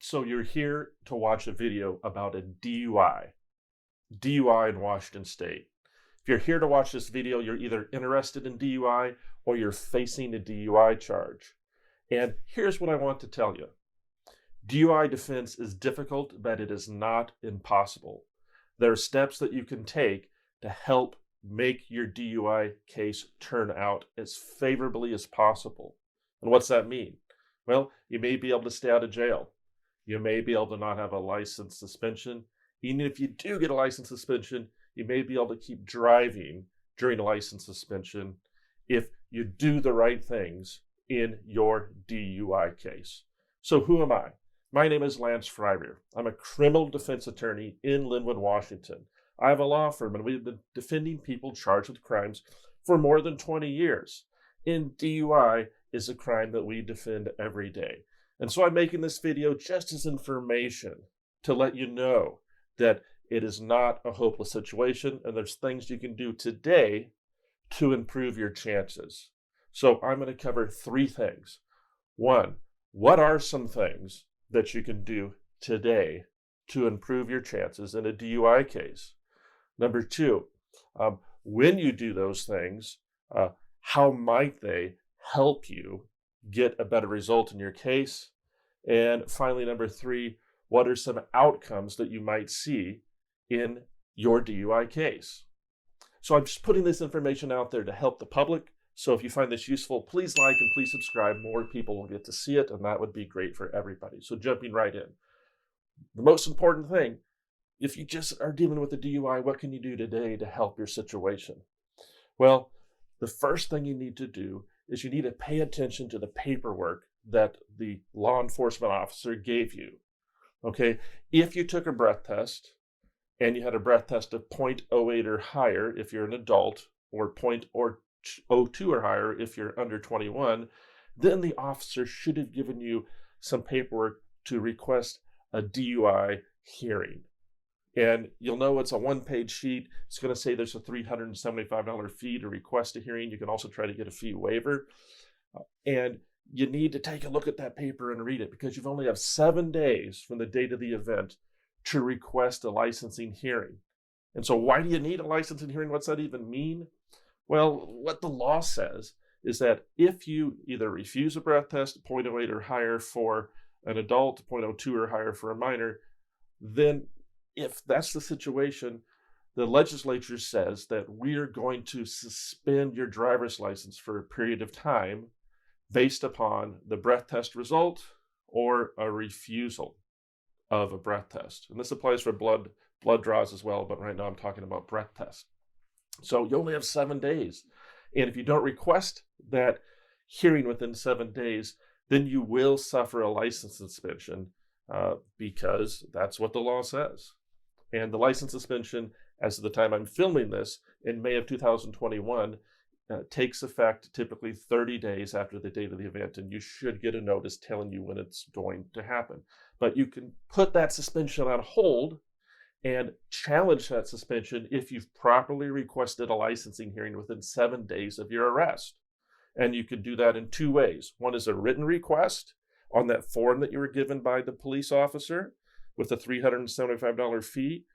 So you're here to watch a video about a DUI in Washington State. If you're here to watch this video, you're either interested in DUI or you're facing a DUI charge. And here's what I want to tell you. DUI defense is difficult, but it is not impossible. There are steps that you can take to help make your DUI case turn out as favorably as possible. And what's that mean? Well, you may be able to stay out of jail. You may be able to not have a license suspension. Even if you do get a license suspension, you may be able to keep driving during a license suspension if you do the right things in your DUI case. So who am I? My name is Lance Fryrear. I'm a criminal defense attorney in Lynnwood, Washington. I have a law firm and we've been defending people charged with crimes for more than 20 years. And DUI is a crime that we defend every day. And so I'm making this video just as information to let you know that it is not a hopeless situation and there's things you can do today to improve your chances. So I'm going to cover three things. One, what are some things that you can do today to improve your chances in a DUI case? Number two, when you do those things, how might they help you get a better result in your case? And finally, number three, what are some outcomes that you might see in your DUI case? So I'm just putting this information out there to help the public. So if you find this useful, please like and please subscribe. More people will get to see it, and that would be great for everybody. So jumping right in. The most important thing, if you just are dealing with a DUI, what can you do today to help your situation? Well, the first thing you need to do is you need to pay attention to the paperwork that the law enforcement officer gave you. Okay, if you took a breath test and you had a breath test of 0.08 or higher if you're an adult, or 0.02 or higher if you're under 21, then the officer should have given you some paperwork to request a DUI hearing. And you'll know it's a one-page sheet. It's going to say there's a $375 fee to request a hearing. You can also try to get a fee waiver. And you need to take a look at that paper and read it because you've only have 7 days from the date of the event to request a licensing hearing. And so why do you need a licensing hearing? What's that even mean? Well, what the law says is that if you either refuse a breath test, 0.08 or higher for an adult, 0.02 or higher for a minor, then if that's the situation, the legislature says that we're going to suspend your driver's license for a period of time based upon the breath test result or a refusal of a breath test. And this applies for blood draws as well, but right now I'm talking about breath test. So you only have 7 days. And if you don't request that hearing within 7 days, then you will suffer a license suspension because that's what the law says. And the license suspension, as of the time I'm filming this, in May of 2021, takes effect typically 30 days after the date of the event, and you should get a notice telling you when it's going to happen. But you can put that suspension on hold and challenge that suspension if you've properly requested a licensing hearing within 7 days of your arrest. And you can do that in two ways. One is a written request on that form that you were given by the police officer with a $375 fee.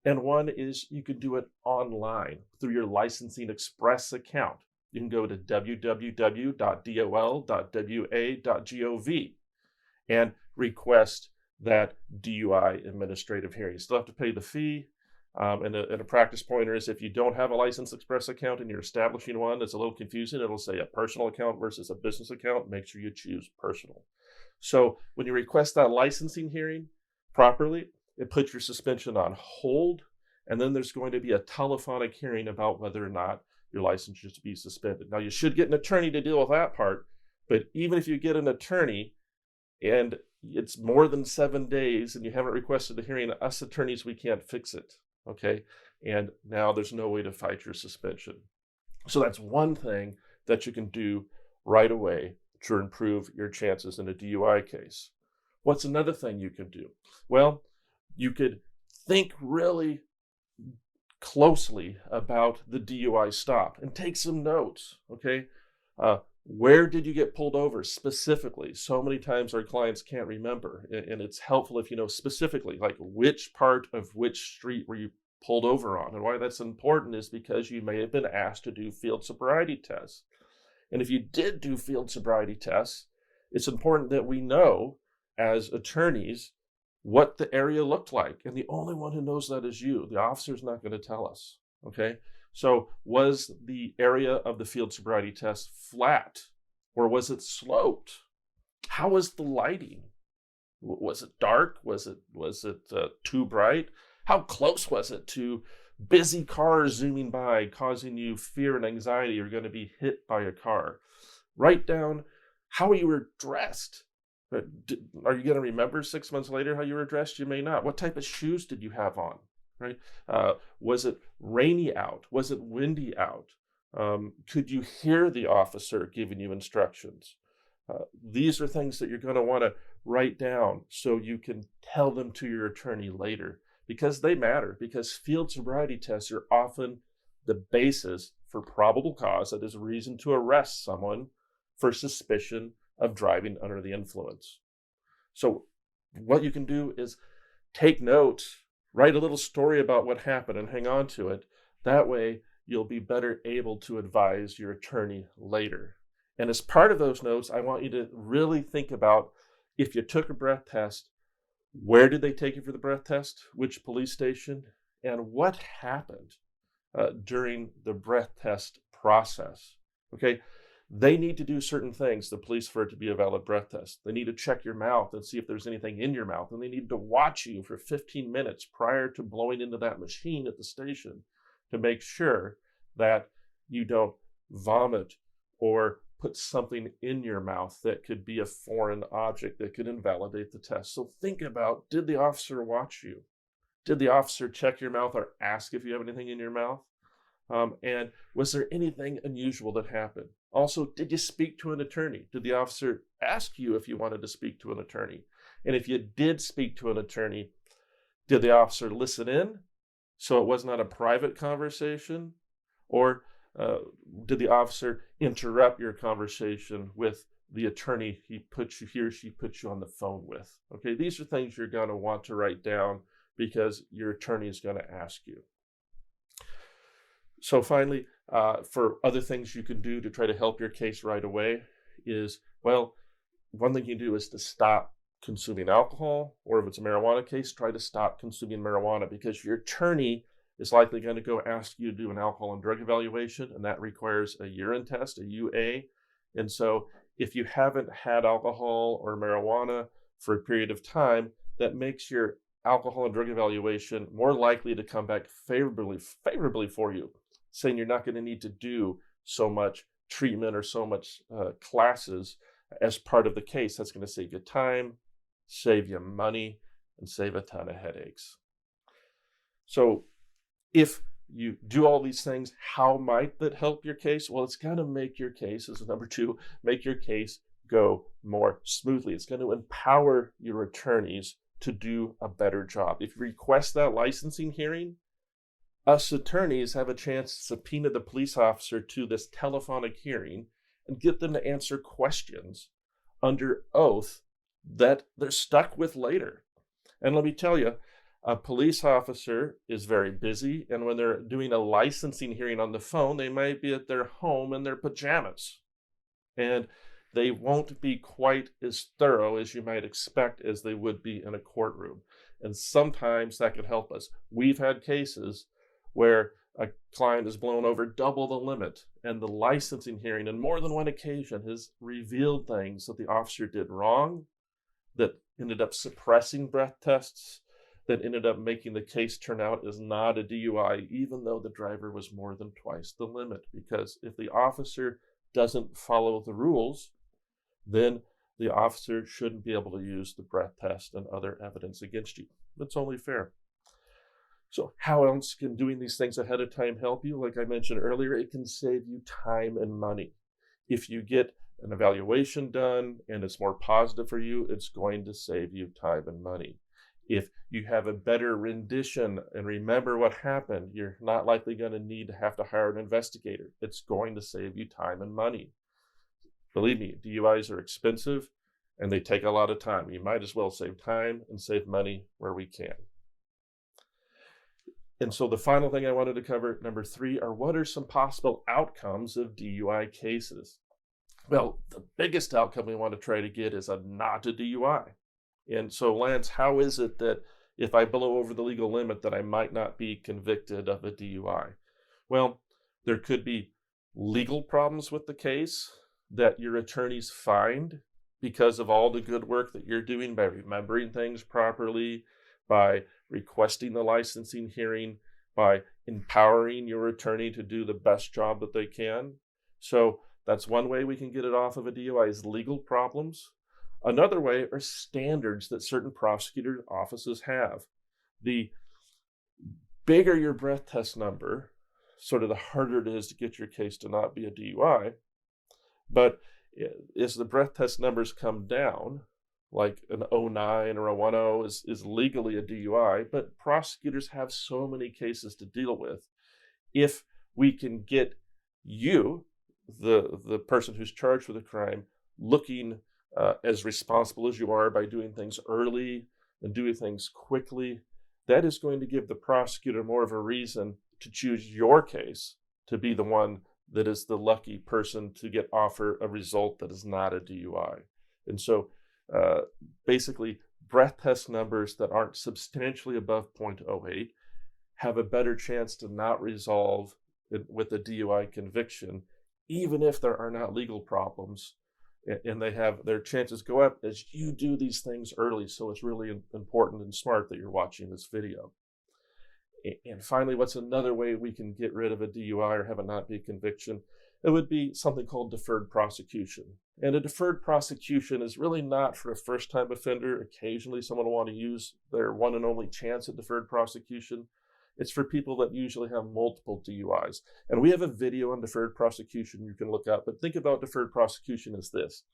And one is you can do it online through your Licensing Express account. You can go to www.dol.wa.gov and request that DUI administrative hearing. You still have to pay the fee. And a practice pointer is if you don't have a License Express account and you're establishing one, it's a little confusing. It'll say a personal account versus a business account. Make sure you choose personal. So when you request that licensing hearing properly, it puts your suspension on hold, and then there's going to be a telephonic hearing about whether or not your license should be suspended. Now, you should get an attorney to deal with that part, but even if you get an attorney and it's more than 7 days and you haven't requested a hearing, us attorneys, we can't fix it, okay? And now there's no way to fight your suspension. So that's one thing that you can do right away to improve your chances in a DUI case. What's another thing you can do? Well, you could think really closely about the DUI stop and take some notes, okay? Where did you get pulled over specifically? So many times our clients can't remember, and it's helpful if you know specifically, like which part of which street were you pulled over on. And why that's important is because you may have been asked to do field sobriety tests. And if you did do field sobriety tests, it's important that we know as attorneys what the area looked like. And the only one who knows that is you. The officer's not going to tell us. Okay. So was the area of the field sobriety test flat, or was it sloped? How was the lighting? Was it dark? Was it too bright? How close was it to busy cars zooming by, causing you fear and anxiety you're going to be hit by a car? Write down how you were dressed. Are you going to remember 6 months later how you were dressed? You may not. What type of shoes did you have on? Right? Was it rainy out? Was it windy out? Could you hear the officer giving you instructions? These are things that you're going to want to write down so you can tell them to your attorney later, because they matter, because field sobriety tests are often the basis for probable cause, that is a reason to arrest someone for suspicion of driving under the influence. So what you can do is take notes, write a little story about what happened and hang on to it. That way you'll be better able to advise your attorney later. And as part of those notes, I want you to really think about, if you took a breath test, where did they take you for the breath test? Which police station? And what happened during the breath test process? Okay, they need to do certain things, the police, for it to be a valid breath test. They need to check your mouth and see if there's anything in your mouth. And they need to watch you for 15 minutes prior to blowing into that machine at the station to make sure that you don't vomit or put something in your mouth that could be a foreign object that could invalidate the test. So think about, did the officer watch you? Did the officer check your mouth or ask if you have anything in your mouth? And was there anything unusual that happened? Also, did you speak to an attorney? Did the officer ask you if you wanted to speak to an attorney? And if you did speak to an attorney, did the officer listen in so it was not a private conversation? Or did the officer interrupt your conversation with the attorney he or she put you on the phone with? Okay, these are things you're going to want to write down because your attorney is going to ask you. So finally, for other things you can do to try to help your case right away is, well, one thing you can do is to stop consuming alcohol, or if it's a marijuana case, try to stop consuming marijuana, because your attorney is likely going to go ask you to do an alcohol and drug evaluation, and that requires a urine test, a UA. And so if you haven't had alcohol or marijuana for a period of time, that makes your alcohol and drug evaluation more likely to come back favorably for you, saying you're not going to need to do so much treatment or so much classes as part of the case. That's going to save you time, save you money, and save a ton of headaches. So if you do all these things, how might that help your case? Well, it's going to make your case, as number two, make your case go more smoothly. It's going to empower your attorneys to do a better job. If you request that licensing hearing, us attorneys have a chance to subpoena the police officer to this telephonic hearing and get them to answer questions under oath that they're stuck with later. And let me tell you, a police officer is very busy, and when they're doing a licensing hearing on the phone, they might be at their home in their pajamas. And they won't be quite as thorough as you might expect as they would be in a courtroom. And sometimes that could help us. We've had cases where a client has blown over double the limit, and the licensing hearing on more than one occasion has revealed things that the officer did wrong, that ended up suppressing breath tests, that ended up making the case turn out as not a DUI, even though the driver was more than twice the limit. Because if the officer doesn't follow the rules, then the officer shouldn't be able to use the breath test and other evidence against you. That's only fair. So how else can doing these things ahead of time help you? Like I mentioned earlier, it can save you time and money. If you get an evaluation done and it's more positive for you, it's going to save you time and money. If you have a better rendition and remember what happened, you're not likely going to need to have to hire an investigator. It's going to save you time and money. Believe me, DUIs are expensive and they take a lot of time. You might as well save time and save money where we can. And so the final thing I wanted to cover, number 3, are what are some possible outcomes of DUI cases? Well, the biggest outcome we want to try to get is a not a DUI. And so, Lance, how is it that if I blow over the legal limit that I might not be convicted of a DUI? Well, there could be legal problems with the case that your attorneys find because of all the good work that you're doing by remembering things properly, by requesting the licensing hearing, by empowering your attorney to do the best job that they can. So that's one way we can get it off of a DUI, is legal problems. Another way are standards that certain prosecutor offices have. The bigger your breath test number, sort of the harder it is to get your case to not be a DUI. But as the breath test numbers come down, like an 09 or a 10 is legally a DUI, but prosecutors have so many cases to deal with. If we can get you, the person who's charged with a crime, looking as responsible as you are by doing things early and doing things quickly, that is going to give the prosecutor more of a reason to choose your case to be the one that is the lucky person to get offered a result that is not a DUI. And so basically, breath test numbers that aren't substantially above 0.08 have a better chance to not resolve with a DUI conviction, even if there are not legal problems, and they have their chances go up as you do these things early. So it's really important and smart that you're watching this video. And finally, what's another way we can get rid of a DUI or have it not be a conviction? It would be something called deferred prosecution. And a deferred prosecution is really not for a first-time offender. Occasionally someone will want to use their one and only chance at deferred prosecution. It's for people that usually have multiple DUIs. And we have a video on deferred prosecution you can look up, but think about deferred prosecution as this.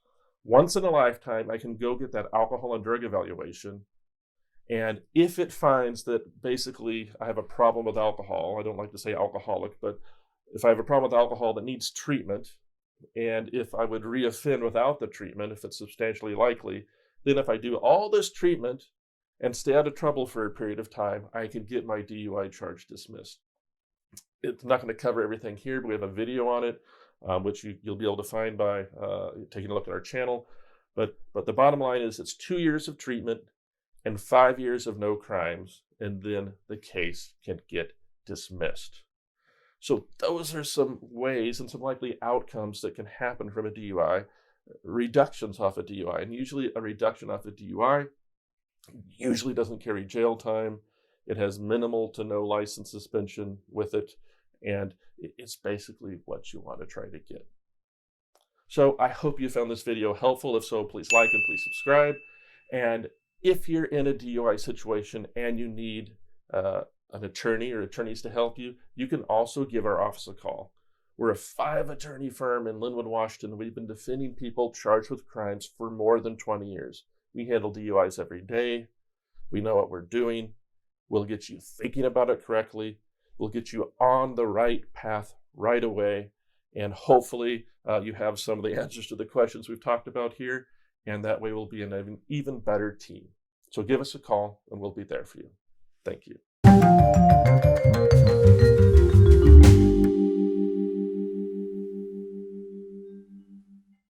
Once in a lifetime, I can go get that alcohol and drug evaluation. And if it finds that basically I have a problem with alcohol, I don't like to say alcoholic, but if I have a problem with alcohol that needs treatment, and if I would reoffend without the treatment, if it's substantially likely, then if I do all this treatment and stay out of trouble for a period of time, I can get my DUI charge dismissed. It's not going to cover everything here, but we have a video on it, which you'll be able to find by taking a look at our channel. But the bottom line is it's 2 years of treatment and 5 years of no crimes, and then the case can get dismissed. So those are some ways and some likely outcomes that can happen from a DUI, reductions off a DUI. And usually a reduction off a DUI usually doesn't carry jail time. It has minimal to no license suspension with it. And it's basically what you want to try to get. So I hope you found this video helpful. If so, please like and please subscribe. And if you're in a DUI situation and you need an attorney or attorneys to help you, you can also give our office a call. We're a 5-attorney firm in Lynnwood, Washington. We've been defending people charged with crimes for more than 20 years. We handle DUIs every day. We know what we're doing. We'll get you thinking about it correctly. We'll get you on the right path right away. And hopefully you have some of the answers to the questions we've talked about here. And that way we'll be an even better team. So give us a call and we'll be there for you. Thank you.